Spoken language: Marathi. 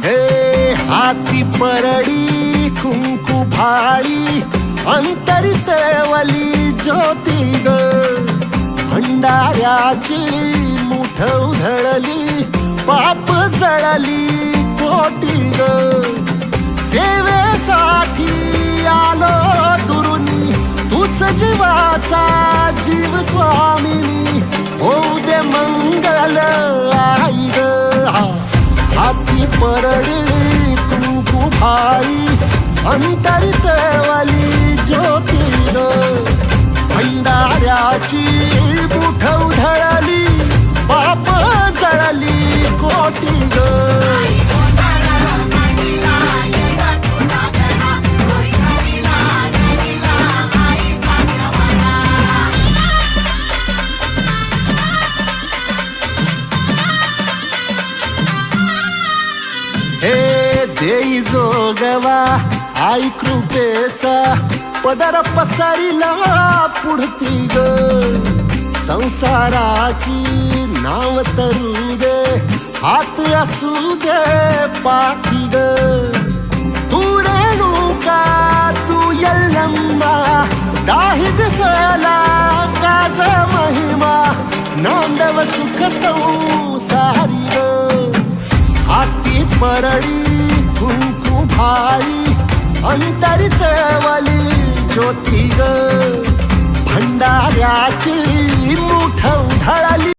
हे हाती परडी कुंकू भाळी अंतरित वली ज्योती ग भंडाऱ्याची मुठ उधळली पाप जळली कोटी ग सेवेसाठी आलो दुरुनी तूच जीवाचा जीव स्वामिनी होऊ दे मंगल आई ग हाती परडी कुंकू भाळी अंतरित वाली ज्योती ग भंडाऱ्याची मुठ उधळली पाप जळली कोटी ग हे देई जोगवा आई कृपेचा पदर पसरिला पुढती ग संसाराची नाव तरू दे हात असू दे पाठी ग तू रेणुका तू यल्लम्मा दाही दिसला काज महिमा नांदव सुख संसारी ग हाती परडी कुंकू भाळी अंतरित वाली ज्योती ग भंडाऱ्याची मुठ उधळली